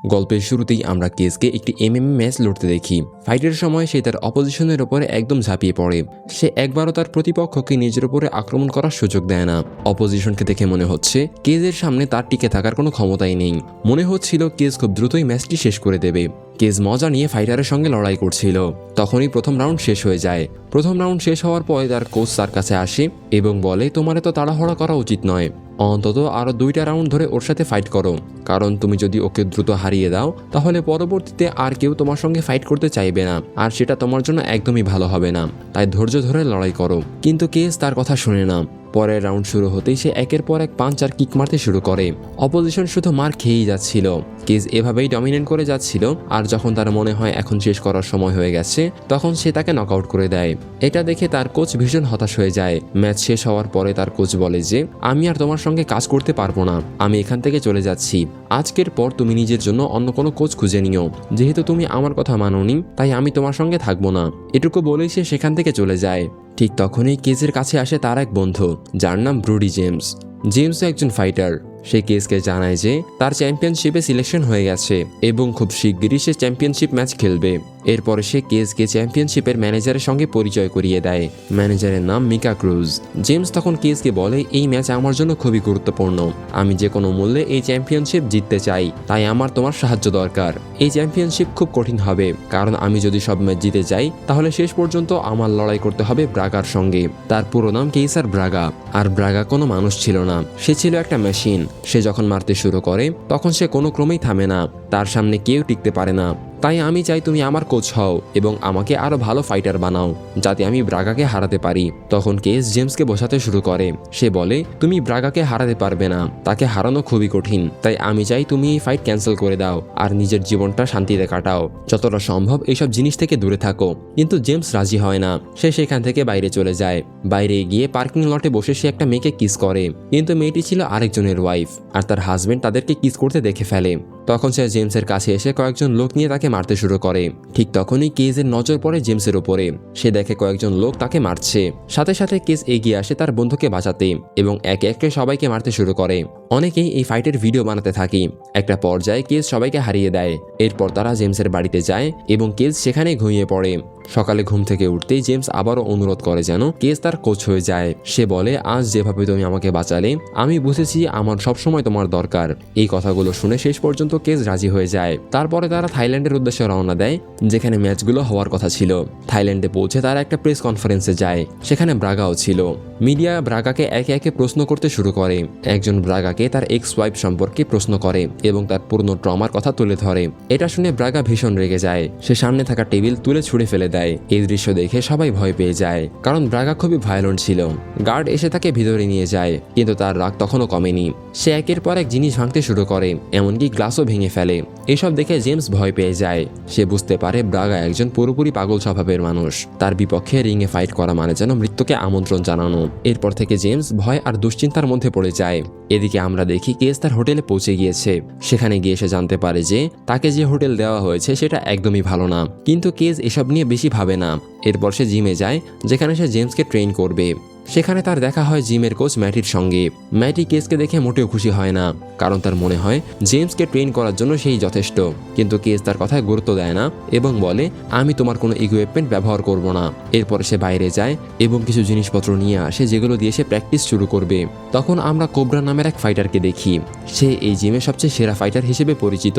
গল্পের শুরুতেই আমরা কেজকে একটি এমএমএ ম্যাচ লড়তে দেখি। ফাইটের সময় সে তার অপোজিশনের উপরে একদম ঝাঁপিয়ে পড়ে। সে একবারও তার প্রতিপক্ষকে নিজের উপরে আক্রমণ করার সুযোগ দেয় না। অপোজিশনকে দেখে মনে হচ্ছে কেজের সামনে তার টিকে থাকার কোনো ক্ষমতাই নেই। মনে হচ্ছিল কেজ খুব দ্রুতই ম্যাচটি শেষ করে দেবে। কেজ মজা নিয়ে ফাইটারের সঙ্গে লড়াই করছিল। তখনই প্রথম রাউন্ড শেষ হয়ে যায়। প্রথম রাউন্ড শেষ হওয়ার পরে তার কোচ তার কাছে আসে এবং বলে, তোমার এত তাড়াহুড়া করা উচিত নয়, অন্তত আরও 2টা রাউন্ড ধরে ওর সাথে ফাইট করো, কারণ তুমি যদি ওকে দ্রুত হারিয়ে দাও তাহলে পরবর্তীতে আর কেউ তোমার সঙ্গে ফাইট করতে চাইবে না, আর সেটা তোমার জন্য একদমই ভালো হবে না। তাই ধৈর্য ধরে লড়াই করো। কিন্তু কেজ তার কথা শুনে না। পরের রাউন্ড শুরু হতেই সে একের পর এক পাঞ্চ আর কিক মারতে শুরু করে। অপোজিশন শুধু মার খেয়েই যাচ্ছিল। কেজ এভাবেই ডমিনেট করে যাচ্ছিল, আর যখন তার মনে হয় এখন শেষ করার সময় হয়ে গেছে তখন সে তাকে নকআউট করে দেয়। এটা দেখে তার কোচ ভীষণ হতাশ হয়ে যায়। ম্যাচ শেষ হওয়ার পরে তার কোচ বলে যে, আমি আর তোমার সঙ্গে কাজ করতে পারবো না, আমি এখান থেকে চলে যাচ্ছি। আজকের পর তুমি নিজের জন্য অন্য কোনো কোচ খুঁজে নিও, যেহেতু তুমি আমার কথা মানোনি তাই আমি তোমার সঙ্গে থাকবো না। এটুকু বলেই সে সেখান থেকে চলে যায়। ঠিক তখনই কেজের কাছে আসে তার এক বন্ধু, যার নাম ব্রুডি জেমস। জেমসও একজন ফাইটার। সে কেজকে জানায় যে তার চ্যাম্পিয়নশিপে সিলেকশন হয়ে গেছে এবং খুব শিগগিরই সে চ্যাম্পিয়নশিপ ম্যাচ খেলবে। এরপরে সে কেজকে চ্যাম্পিয়নশিপের ম্যানেজারের সঙ্গে পরিচয় করিয়ে দেয়। ম্যানেজারের নাম মিকা ক্রুজ। জেমস তখন কেজকে বলে, এই ম্যাচ আমার জন্য খুবই গুরুত্বপূর্ণ, আমি যে কোনো মূল্যে এই চ্যাম্পিয়নশিপ জিততে চাই, তাই আমার তোমার সাহায্য দরকার। এই চ্যাম্পিয়নশিপ খুব কঠিন হবে, কারণ আমি যদি সব ম্যাচ জিতে যাই তাহলে শেষ পর্যন্ত আমার লড়াই করতে হবে ব্রাগার সঙ্গে। তার পুরো নাম কেইসার ব্রাগা। আর ব্রাগা কোনো মানুষ ছিল না, সে ছিল একটা মেশিন। সে যখন মারতে শুরু করে তখন সে কোনো ক্রমেই থামে না, তার সামনে কেউ টিকতে পারে না। তাই আমি চাই তুমি আমার কোচ হও এবং আমাকে আরো ভালো ফাইটার বানাও, যাতে আমি ব্রাগাকে হারাতে পারি। তখন কেজ জেমসকে বোঝাতে শুরু করে। সে বলে, তুমি ব্রাগাকে হারাতে পারবে না, তাকে হারানো খুবই কঠিন, তাই আমি চাই তুমি এই ফাইট ক্যান্সেল করে দাও আর নিজের জীবনটা শান্তিতে কাটাও, যতটা সম্ভব এইসব জিনিস থেকে দূরে থাকো। কিন্তু জেমস রাজি হয় না। সে সেখান থেকে বাইরে চলে যায়। বাইরে গিয়ে পার্কিং লটে বসে সে একটা মেয়েকে কিস করে, কিন্তু মেয়েটি ছিল আরেকজনের ওয়াইফ, আর তার হাজবেন্ড তাদেরকে কিস করতে দেখে ফেলে। তখন সে জেমসের কাছে এসে কয়েকজন লোক নিয়ে তাকে মারতে শুরু করে। ঠিক তখনই কেজের নজর পড়ে জেমসের উপরে। সে দেখে কয়েকজন লোক তাকে মারছে। সাথে সাথে কেজ এগিয়ে আসে তার বন্ধুকে বাঁচাতে এবং একে একে সবাইকে মারতে শুরু করে। অনেকেই এই ফাইটের ভিডিও বানাতে থাকে। একটা পর্যায়ে কেজ সবাইকে হারিয়ে দেয়। এরপর তারা জেমসের বাড়িতে যায় এবং কেজ সেখানে ঘুমিয়ে পড়ে। সকালে ঘুম থেকে উঠতেই জেমস আবারও অনুরোধ করে যেন কেজ তার কোচ হয়ে যায়। সে বলে, আজ যেভাবে তুমি আমাকে বাঁচালে আমি বুঝেছি আমার সবসময় তোমার দরকার। এই কথাগুলো শুনে শেষ পর্যন্ত কেজ রাজি হয়ে যায়। তারপরে তারা থাইল্যান্ডের উদ্দেশ্যে রওনা দেয়, যেখানে ম্যাচগুলো হওয়ার কথা ছিল। থাইল্যান্ডে পৌঁছে তারা একটা প্রেস কনফারেন্সে যায়। সেখানে ব্রাগাও ছিল। মিডিয়া ব্রাগাকে একে একে প্রশ্ন করতে শুরু করে। একজন ব্রাগাকে তার এক্স ওয়াইফ সম্পর্কে প্রশ্ন করে এবং তার পুরনো ট্রমার কথা তুলে ধরে। এটা শুনে ব্রাগা ভীষণ রেগে যায়। সে সামনে থাকা টেবিল তুলে ছুঁড়ে ফেলে দেয়। এই দৃশ্য দেখে সবাই ভয় পেয়ে যায়, কারণ ব্রাগা খুবই ভায়োলেন্ট ছিল। গার্ড এসে তাকে ভিতরে নিয়ে যায়, কিন্তু তার রাগ তখনও কমেনি। সে একের পর এক জিনিস ভাঙতে শুরু করে, এমনকি গ্লাসও ভেঙে ফেলে। এসব দেখে জেমস ভয় পেয়ে যায়। সে বুঝতে পারে ব্রাগা একজন পুরোপুরি পাগল স্বভাবের মানুষ। তার বিপক্ষে রিংয়ে ফাইট করা মানে যেন মৃত্যুকে আমন্ত্রণ জানানো। এরপর থেকে জেমস ভয় আর দুশ্চিন্তার মধ্যে পড়ে যায়। এদিকে আমরা দেখি কেজ তার হোটেলে পৌঁছে গিয়েছে। সেখানে গিয়ে সে জানতে পারে যে তাকে যে হোটেল দেওয়া হয়েছে সেটা একদমই ভালো না, কিন্তু কেজ এসব নিয়ে বেশি ভাবে না। এরপর সে জিমে যায়, যেখানে সে জেমসকে ট্রেন করবে। সেখানে তার দেখা হয় জিমের কোচ ম্যাটির সঙ্গে। ম্যাটি কেজকে দেখে মোটেও খুশি হয় না, কারণ তার মনে হয় জেমসকে ট্রেন করার জন্য সেই যথেষ্ট। কিন্তু কেজ তার কথায় গুরুত্ব দেয় না এবং বলে, আমি তোমার কোনো ইকুইপমেন্ট ব্যবহার করব না। এরপরে সে বাইরে যায় এবং কিছু জিনিসপত্র নিয়ে আসে, যেগুলো দিয়ে সে প্র্যাকটিস শুরু করবে। তখন আমরা কোবরা নামের এক ফাইটারকে দেখি। সে এই জিমে সবচেয়ে সেরা ফাইটার হিসেবে পরিচিত।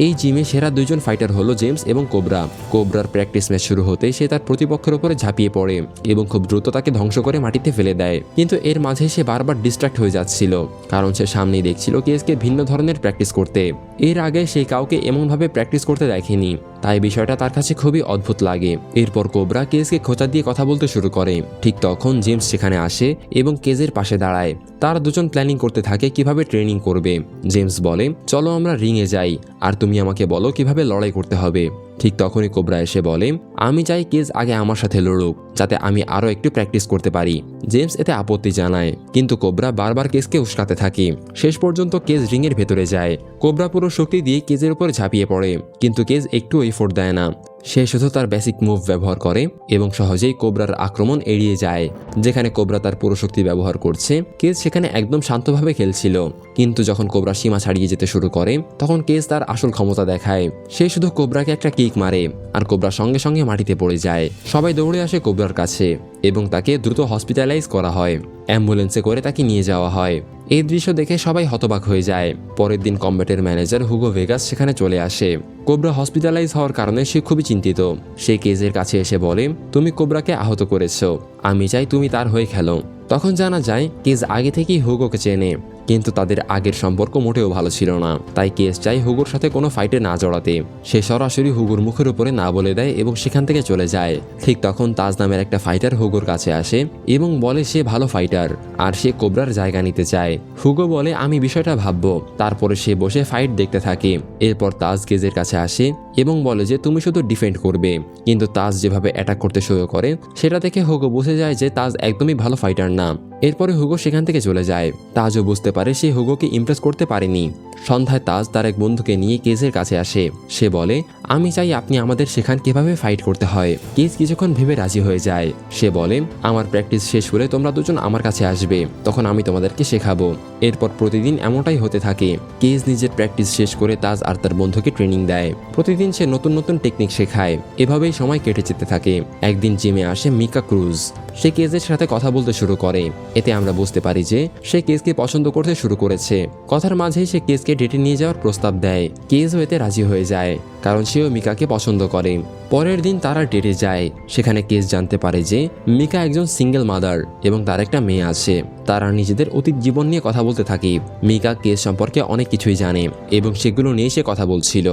এই জিমে সেরা দুইজন ফাইটার হলো জেমস এবং কোবরা। কোবরার প্র্যাকটিস ম্যাচ শুরু হতেই সে তার প্রতিপক্ষের উপরে ঝাঁপিয়ে পড়ে এবং খুব দ্রুত তাকে ধ্বংস করে মাটিতে ফেলে দেয়। কিন্তু এর মাঝে সে বারবার ডিস্ট্রাক্ট হয়ে যাচ্ছিল, কারণ সে সামনেই দেখছিল কেজকে ভিন্ন ধরনের প্র্যাকটিস করতে। এর আগে সে কাউকে এমনভাবে প্র্যাকটিস করতে দেখেনি, তাই বিষয়টা তার কাছে খুবই অদ্ভুত লাগে। এরপর কোবরা কেজকে খোঁচা দিয়ে কথা বলতে শুরু করে। ঠিক তখন জেমস সেখানে আসে এবং কেজের পাশে দাঁড়ায়। তারা দুজন প্ল্যানিং করতে থাকে কিভাবে ট্রেনিং করবে। জেমস বলে, চলো আমরা রিংয়ে যাই, আর তুমি আমাকে বলো কিভাবে লড়াই করতে হবে। ঠিক তখনই কোবরা এসে বলে, আমি চাই কেজ আগে আমার সাথে লড়ুক, যাতে আমি আরও একটু প্র্যাকটিস করতে পারি। জেমস এতে আপত্তি জানায়, কিন্তু কোবরা বারবার কেজকে উস্কাতে থাকে। শেষ পর্যন্ত কেজ রিংয়ের ভেতরে যায়। কোবরা পুরো শক্তি দিয়ে কেজের উপর ঝাঁপিয়ে পড়ে, কিন্তু কেজ একটু এফোর্ট দেয় না। সে শুধু তার বেসিক মুভ ব্যবহার করে এবং সহজেই কোবরার আক্রমণ এড়িয়ে যায়। যেখানে কোবরা তার পুরো শক্তি ব্যবহার করছে, কেজ সেখানে একদম শান্তভাবে খেলছিল। কিন্তু যখন কোবরা সীমা ছাড়িয়ে যেতে শুরু করে, তখন কেজ তার আসল ক্ষমতা দেখায়। সে শুধু কোবরাকে একটা কিক মারে আর কোবরা সঙ্গে সঙ্গে মাটিতে পড়ে যায়। সবাই দৌড়ে আসে কোবরার কাছে এবং তাকে দ্রুত হসপিটালাইজ করা হয়। অ্যাম্বুলেন্সে করে তাকে নিয়ে যাওয়া হয়। এই দৃশ্য দেখে সবাই হতবাক হয়ে যায়। পরের দিন কম্ব্যাটের ম্যানেজার হুগো ভেগাস সেখানে চলে আসে। কোবরা হসপিটালাইজ হওয়ার কারণে সে খুবই চিন্তিত। সে কেজের কাছে এসে বলে, তুমি কোবরাকে আহত করেছো, আমি চাই তুমি তার হয়ে খেলো। তখন জানা যায় কেজ আগে থেকেই হুগোকে চেনে, কিন্তু তাদের আগের সম্পর্ক মোটেও ভালো ছিল না। তাই কেজ চাই হুগোর সাথে কোনো ফাইটে না জড়াতে। সে সরাসরি হুগোর মুখের উপরে না বলে দেয় এবং সেখান থেকে চলে যায়। ঠিক তখন তাজ নামের একটা ফাইটার হুগোর কাছে আসে এবং বলে সে ভালো ফাইটার আর সে কোবরার জায়গা নিতে চায়। হুগো বলে আমি বিষয়টা ভাববো। তারপরে সে বসে ফাইট দেখতে থাকে। এরপর তাজ কেজের কাছে আসে এবং বলে যে তুমি শুধু ডিফেন্ড করবে। কিন্তু তাজ যেভাবে অ্যাটাক করতে শুরু করে সেটা দেখে হুগো বুঝে যায় যে তাজ একদমই ভালো ফাইটার না। এরপরে হুগো সেখান থেকে চলে যায়। তাজও বুঝতে পারে সে হুগোকে ইমপ্রেস করতে পারেনি। সন্ধ্যায় তাজ তার এক বন্ধুকে নিয়ে কেজের কাছে আসে। সে বলে, আমি চাই আপনি আমাদের শেখান কিভাবে ফাইট করতে হয়। কেজ কিছুক্ষণ ভেবে রাজি হয়ে যায়। সে বলে, আমার প্র্যাকটিস শেষ হলে তোমরা দুজন আমার কাছে আসবে, তখন আমি তোমাদেরকে শেখাবো। এরপর প্রতিদিন এমনটাই হতে থাকে। কেজ নিজের প্র্যাকটিস শেষ করে তাজ আর তার বন্ধুকে ট্রেনিং দেয়। প্রতিদিন সে নতুন নতুন টেকনিক শেখায়। এভাবেই সময় কেটে যেতে থাকে। একদিন জিমে আসে মিকা ক্রুজ। সে কেজের সাথে কথা বলতে শুরু করে। এতে আমরা বুঝতে পারি যে সে কেজকে পছন্দ করতে শুরু করেছে। কথার মাঝেই সে কেজকে ডেটে নিয়ে যাওয়ার প্রস্তাব দেয়। কেজও এতে রাজি হয়ে যায়, কারণ সেও মিকাকে পছন্দ করে। পরের দিন তারা ডেটে যায়। সেখানে কেজ জানতে পারে যে মিকা একজন সিঙ্গেল মাদার এবং তার একটা মেয়ে আছে। তারা নিজেদের অতীত জীবন নিয়ে কথা বলতে থাকে। মিকা কেজ সম্পর্কে অনেক কিছুই জানে এবং সেগুলো নিয়ে সে কথা বলছিল।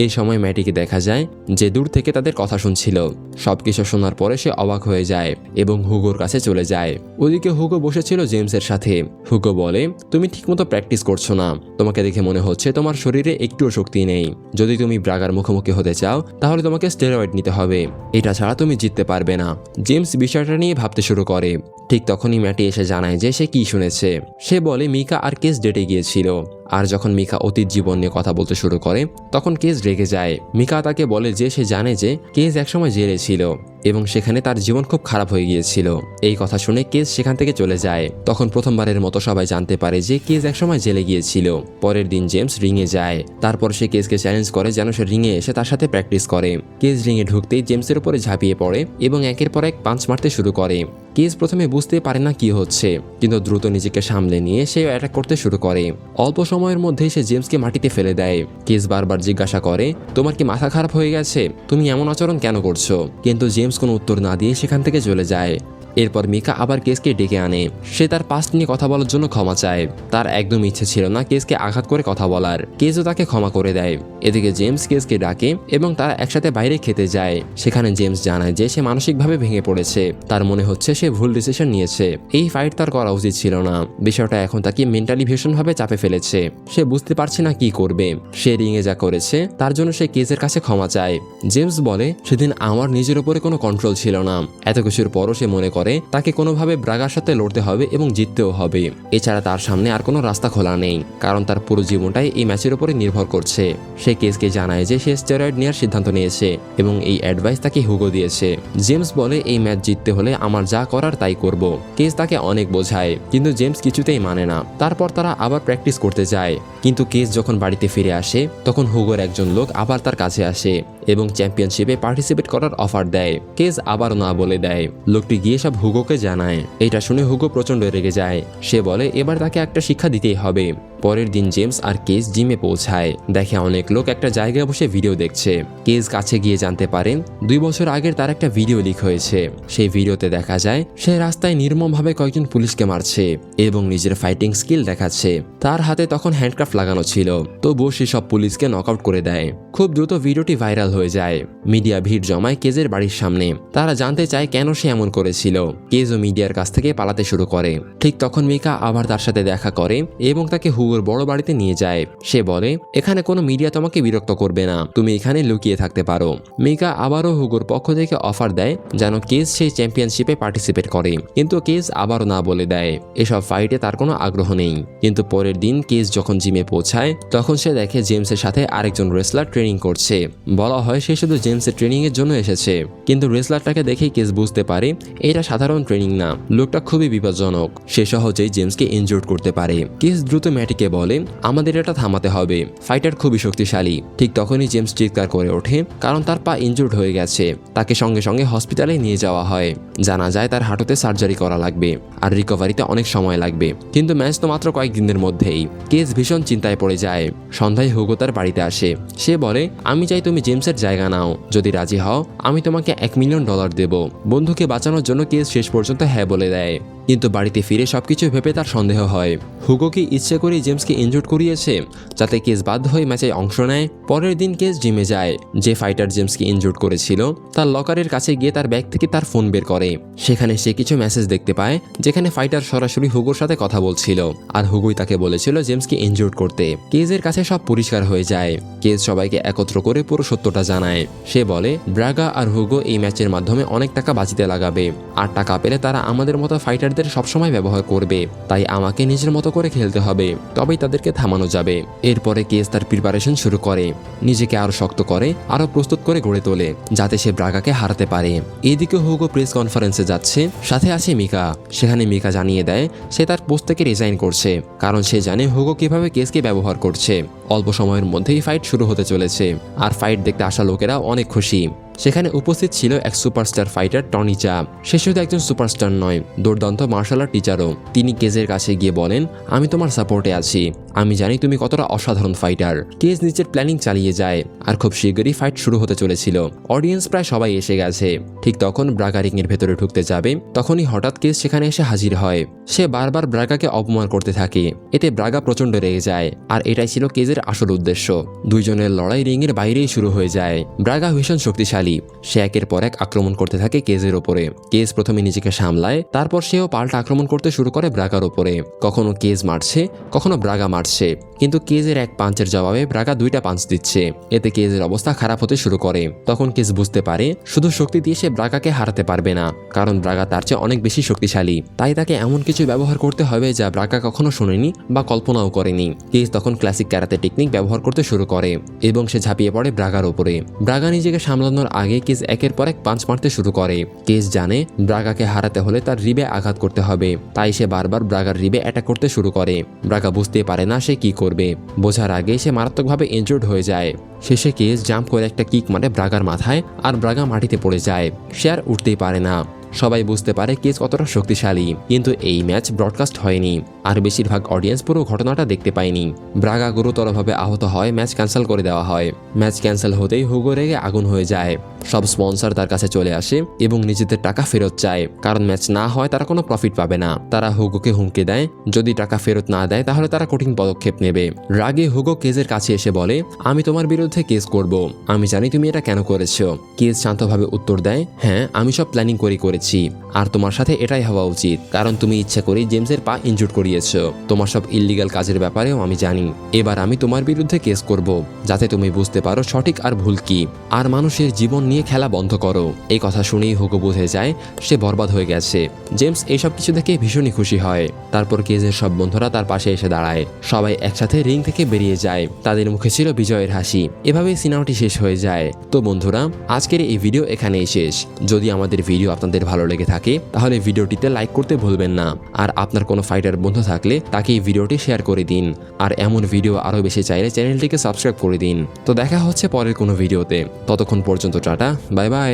এই সময় ম্যাটিকে দেখা যায় যে দূর থেকে তাদের কথা শুনছিল। সবকিছু শোনার পরে সে অবাক হয়ে যায় এবং হুগোর কাছে চলে যায়। ওদিকে হুগো বসেছিল জেমসের সাথে। হুগো বলে, তুমি ঠিকমতো প্র্যাকটিস করছো না। তোমাকে দেখে মনে হচ্ছে তোমার শরীরে একটুও শক্তি নেই। যদি তুমি ব্রাগার মুখোমুখি হতে চাও তাহলে তোমাকে স্টেরয়েড নিতে হবে। এটা ছাড়া তুমি জিততে পারবে না। জেমস বিষয়টা নিয়ে ভাবতে শুরু করে। ঠিক তখনই ম্যাটি এসে জানায় যে সে কি শুনেছে। সে বলে মিকা আর কেস ডেটে গিয়েছিল। আর যখন মিকা অতীত জীবন নিয়ে কথা বলতে শুরু করে তখন কেস রেগে যায়। মিকা তাকে বলে যে সে জানে যে কেস একসময় জেলে ছিল এবং সেখানে তার জীবন খুব খারাপ হয়ে গিয়েছিল। এই কথা শুনে কেস সেখান থেকে চলে যায়। তখন প্রথমবারের মতো সবাই জানতে পারে যে কেস একসময় জেলে গিয়েছিল। পরের দিন জেমস রিংয়ে যায়। তারপর সে কেসকে চ্যালেঞ্জ করে যেন সে রিংয়ে এসে তার সাথে প্র্যাকটিস করে। কেস রিংয়ে ঢুকতেই জেমসের উপরে ঝাঁপিয়ে পড়ে এবং একের পর এক পাঞ্চ মারতে শুরু করে। কেস প্রথমে বুঝতে পারে না কি হচ্ছে, কিন্তু দ্রুত নিজেকে সামলে নিয়ে সে অ্যাটাক করতে শুরু করে। অল্প সময়ের মধ্যেই সে জেমসকে মাটিতে ফেলে দেয়। কেস বারবার জিজ্ঞাসা করে, তোমার কি মাথা খারাপ হয়ে গেছে? তুমি এমন আচরণ কেন করছো? কিন্তু জেমস কোনো উত্তর না দিয়ে সেখান থেকে চলে যায়। এরপর মিকা আবার কেসকে ডেকে আনে। সে তার পাস্ট নিয়ে কথা বলার জন্য ক্ষমা চায়। তার একদম ইচ্ছে ছিল না কেসকে আঘাত করে কথা বলার। কেসও তাকে ক্ষমা করে দেয়। এদিকে জেমস কেসকে ডাকে এবং তারা একসাথে বাইরে খেতে যায়। সেখানে জেমস জানায় যে সে মানসিকভাবে ভেঙে পড়েছে। তার মনে হচ্ছে সে ভুল ডিসিশন নিয়েছে। এই ফাইট তার করা উচিত ছিল না। বিষয়টা এখন তাকে মেন্টালি ভীষণভাবে চাপে ফেলেছে। সে বুঝতে পারছে না কি করবে। সে রিংয়ে যা করেছে তার জন্য সে কেসের কাছে ক্ষমা চায়। জেমস বলে, সেদিন আমার নিজের উপরে কোনো কন্ট্রোল ছিল না। এত কিছুর পরও সে মনে করে তাকে কোনোভাবে ব্রাগার সাথে লড়তে হবে এবং জিততেও হবে। এছাড়া তার সামনে আর কোনো রাস্তা খোলা নেই, কারণ তার পুরো জীবনটাই এই ম্যাচের উপরে নির্ভর করছে। সে কেসকে জানায় যে সে স্টেরয়েড নেওয়ার সিদ্ধান্ত নিয়েছে এবং এই অ্যাডভাইস তাকে হুগো দিয়েছে। জেমস বলে, এই ম্যাচ জিততে হলে আমার যা করার তাই করব। কেস তাকে অনেক বোঝায়, কিন্তু জেমস কিছুতেই মানে না। তারপর তারা আবার প্র্যাকটিস করতে যায়। কিন্তু কেস যখন বাড়িতে ফিরে আসে তখন হুগোর একজন লোক আবার তার কাছে আসে এবং চ্যাম্পিয়নশিপে পার্টিসিপেট করার অফার দেয়। কেস আবার না বলে দেয়। লোকটি গিয়ে সব হুগোকে জানায়। এটা শুনে হুগো প্রচন্ড রেগে যায়। সে বলে এবার তাকে একটা শিক্ষা দিতেই হবে। পরের দিন জেমস আর কেস জিমে পৌঁছায়। দেখে অনেক লোক একটা জায়গায় বসে ভিডিও দেখছে। কেস কাছে গিয়ে জানতে পারেন 2 বছর আগের তার একটা ভিডিও লিক হয়েছে। সেই ভিডিওতে দেখা যায় সে রাস্তায় নির্মমভাবে কয়েকজন পুলিশকে মারছে এবং নিজের ফাইটিং স্কিল দেখাচ্ছে। তার হাতে তখন হ্যান্ডক্রাফট লাগানো ছিল, তবুও সে সব পুলিশকে নকআউট করে দেয়। খুব দ্রুত ভিডিওটি ভাইরাল হয়ে যায়। মিডিয়া ভিড় জমায় কেজের বাড়ির সামনে। তারা জানতে চায় কেন সে এমন করেছিল। কেজও মিডিয়ার কাছ থেকে পালাতে শুরু করে। ঠিক তখন মিকা আবার তার সাথে দেখা করে এবং তাকে হুগোর বড় বাড়িতে নিয়ে যায়। সে বলে, এখানে কোনো মিডিয়া তোমাকে বিরক্ত করবে না, তুমি এখানে লুকিয়ে থাকতে পারো। মিকা আবারও হুগোর পক্ষ থেকে অফার দেয় যেন কেজ সেই চ্যাম্পিয়নশিপে পার্টিসিপেট করে, কিন্তু কেজ আবারও না বলে দেয়। এসব ফাইটে তার কোনো আগ্রহ নেই। কিন্তু পরের দিন কেজ যখন জিমে পৌঁছায় তখন সে দেখে জেমসের সাথে আরেকজন রেসলার ট্রেনিং করছে। বলা হয় সে শুধু জেমসের ট্রেনিং এর জন্য এসেছে, কিন্তু রেসলারটাকে দেখেই কেজ বুঝতে পারে এটা সাধারণ ট্রেনিং না, লোকটা খুবই বিপজ্জনক। সে সহজেই জেমসকে ইনজুর্ড করতে পারে। কেজ দ্রুত ম্যাটিকে বলে, আমাদের এটা থামাতে হবে, ফাইটার খুবই শক্তিশালী। ঠিক তখনই জেমস চিৎকার করে ওঠে, কারণ তার পা ইনজুর্ড হয়ে গেছে। তাকে সঙ্গে সঙ্গে হসপিটালে নিয়ে যাওয়া হয়। জানা যায় তার হাঁটুতে সার্জারি করা লাগবে আর রিকভারিতে অনেক সময় লাগবে। কিন্তু ম্যাচ তো মাত্র কয়েকদিনের মধ্যেই। কেজ ভীষণ চিন্তায় পড়ে যায়। সন্ধ্যায় হুগো তার বাড়িতে আসে। সে বলে, আমি চাই তুমি জেমসের জায়গা নাও, যদি রাজি হও আমি তোমাকে $1 মিলিয়ন দেব। বন্ধুকে বাঁচানোর জন্য কেজ শেষ পর্যন্ত হ্যাঁ বলে দেয়। কিন্তু বাড়িতে ফিরে সবকিছু ভেবে তার সন্দেহ হয়। হুগো কি ইচ্ছে করেই জেমসকে ইনজুর্ড করিয়েছে যাতে কেজ বাধ্য হয়ে ম্যাচে অংশ নেয়? পরের দিন কেজ জিমে যায়। যে ফাইটার জেমসকে ইনজুর্ড করেছিল তার লকারের কাছে গিয়ে তার ব্যাগ থেকে তার ফোন বের করে। সেখানে সে কিছু মেসেজ দেখতে পায় যেখানে ফাইটার সরাসরি হুগোর সাথে কথা বলছিল, আর হুগোই তাকে বলেছিল জেমসকে ইনজুর্ড করতে। কেজের কাছে সব পরিষ্কার হয়ে যায়। কেজ সবাইকে একত্র করে পুরো সত্যটা জানায়। সে বলে, ব্রাগা আর হুগো এই ম্যাচের মাধ্যমে অনেক টাকা বাজিতে লাগাবে, আর টাকা পেলে তারা আমাদের মতো ফাইটার সবসময় ব্যবহার করবে। তাই আমাকে নিজের মতো করে খেলতে হবে, তবেই তাদেরকে থামানো যাবে। এরপরে কেজ তার প্রিপারেশন শুরু করে, নিজেকে আরো শক্ত করে, আরো প্রস্তুত করে গড়ে তোলে যাতে সে ব্রাগাকে হারাতে পারে। এদিকে হুগো প্রেস কনফারেন্সে যাচ্ছে, সাথে আছে মিকা। সেখানে মিকা জানিয়ে দেয় সে তার পোস্ট থেকে রিজাইন করছে, কারণ সে জানে হুগো কিভাবে কেজকে ব্যবহার করছে। অল্প সময়ের মধ্যেই ফাইট শুরু হতে চলেছে, আর ফাইট দেখতে আসা লোকেরা অনেক খুশি। সেখানে উপস্থিত ছিল এক সুপারস্টার ফাইটার টনি চা। সে শুধু একজন সুপারস্টার নয়, দুর্দান্ত মার্শাল আর্ট টিচারও। তিনি কেজের কাছে গিয়ে বলেন, আমি তোমার সাপোর্টে আছি, আমি জানি তুমি কতটা অসাধারণ ফাইটার। কেজ নিচের প্ল্যানিং চালিয়ে যায়, আর খুব শীঘ্রই ফাইট শুরু হতে চলেছিল। অডিয়েন্স প্রায় সবাই এসে গেছে। ঠিক তখন ব্রাগা রিং এর ভেতরে ঢুকতে যাবে, তখনই হঠাৎ কেজ সেখানে এসে হাজির হয়। সে বারবার ব্রাগাকে অপমান করতে থাকে। এতে ব্রাগা প্রচন্ড রেগে যায়, আর এটাই ছিল কেজের আসল উদ্দেশ্য। দুইজনের লড়াই রিং এর বাইরেই শুরু হয়ে যায়। ব্রাগা ভীষণ শক্তিশালী। সে একের পর এক আক্রমণ করতে থাকে কেজের ওপরে। কেজ প্রথমে নিজেকে সামলায়, তারপর সেও পাল্টা আক্রমণ করতে শুরু করে ব্রাগার ওপরে। কখনো কেজ মারছে, কখনো ব্রাগা মারছে, কিন্তু কেজের এক পাঞ্চের জবাবে ব্রাগা 2টা পাঞ্চ দিচ্ছে। এতে কেজের অবস্থা খারাপ হতে শুরু করে। তখন কেজ বুঝতে পারে শুধু শক্তি দিয়ে সে ব্রাগাকে হারাতে পারবে না, কারণ ব্রাগা তার চেয়ে অনেক বেশি শক্তিশালী। তাই তাকে এমন কিছু ব্যবহার করতে হবে যা ব্রাগা কখনো শোনেনি বা কল্পনাও করেনি। কেজ তখন ক্লাসিক ক্যারাতে টেকনিক ব্যবহার করতে শুরু করে এবং সে ঝাঁপিয়ে পড়ে ব্রাগার ওপরে। ব্রাগা নিজেকে সামলানোর আগে কেজ একের পর এক পাঞ্চ মারতে শুরু করে। কেজ জানে ব্রাগাকে হারাতে হলে তার রিবে আঘাত করতে হবে, তাই সে বারবার ব্রাগার রিবে অ্যাটাক করতে শুরু করে। ব্রাগা বুঝতে পারে না সে কি করবে। বোঝার আগে সে মারাত্মকভাবে ইনজুর্ড হয়ে যায়। শেষে কেজ জাম্প করে একটা কিক মারে ব্রাগার মাথায়, আর ব্রাগা মাটিতে পড়ে যায়। সে আর উঠতেই পারে না। সবাই বুঝতে পারে কেজ কতটা শক্তিশালী। কিন্তু এই ম্যাচ ব্রডকাস্ট হয়নি, আর বেশিরভাগ অডিয়েন্স পুরো ঘটনাটা দেখতে পায়নি। ব্রাগা গুরুতরভাবে আহত হয়, ম্যাচ ক্যান্সেল করে দেওয়া হয়। ম্যাচ ক্যান্সেল হতেই হুগো রেগে আগুন হয়ে যায়। সব স্পন্সর তার কাছে চলে আসে এবং নিজেদের টাকা ফেরত চায়, কারণ ম্যাচ না হয় তারা কোনো প্রফিট পাবে না। তারা হুগোকে হুমকি দেয় যদি টাকা ফেরত না দেয় তাহলে তারা কঠিন পদক্ষেপ নেবে। রাগে হুগো কেজের কাছে এসে বলে, আমি তোমার বিরুদ্ধে কেস করব, আমি জানি তুমি এটা কেন করেছো। কেজ শান্তভাবে উত্তর দেয়, হ্যাঁ আমি সব প্ল্যানিং করেছি, আর তোমার সাথে এটাই হওয়া উচিত, কারণ তুমি ইচ্ছা করে জেমসের পা ইনজুর্ড করিয়েছো। তোমার সব ইল্লিগাল কাজের ব্যাপারেও আমি জানি। এবার আমি তোমার বিরুদ্ধে কেস করব, যাতে তুমি বুঝতে পারো সঠিক আর ভুল কি, আর মানুষের জীবন নিয়ে খেলা বন্ধ করো। এই কথা শুনেই হুগো বুঝে যায় সে বরবাদ হয়ে গেছে। জেমস এইসব কিছু দেখে ভীষণই খুশি হয়। তারপর কেজের সব বন্ধুরা তার পাশে এসে দাঁড়ায়। সবাই একসাথে রিং থেকে বেরিয়ে যায়। তাদের মুখে ছিল বিজয়ের হাসি। এভাবেই সিনেমাটি শেষ হয়ে যায়। তো বন্ধুরা, আজকের এই ভিডিও এখানেই শেষ। যদি আমাদের ভিডিও আপনাদের ভালো লেগে থাকে তাহলে ভিডিওটিতে লাইক করতে ভুলবেন না, আর আপনার কোনো ফাইটার বন্ধু থাকলে তাকে এই ভিডিওটি শেয়ার করে দিন। আর এমন ভিডিও আরও বেশি চাইলে চ্যানেলটিকে সাবস্ক্রাইব করে দিন। তো দেখা হচ্ছে পরের কোনো ভিডিওতে। ততক্ষণ পর্যন্ত টাটা, বাই বাই।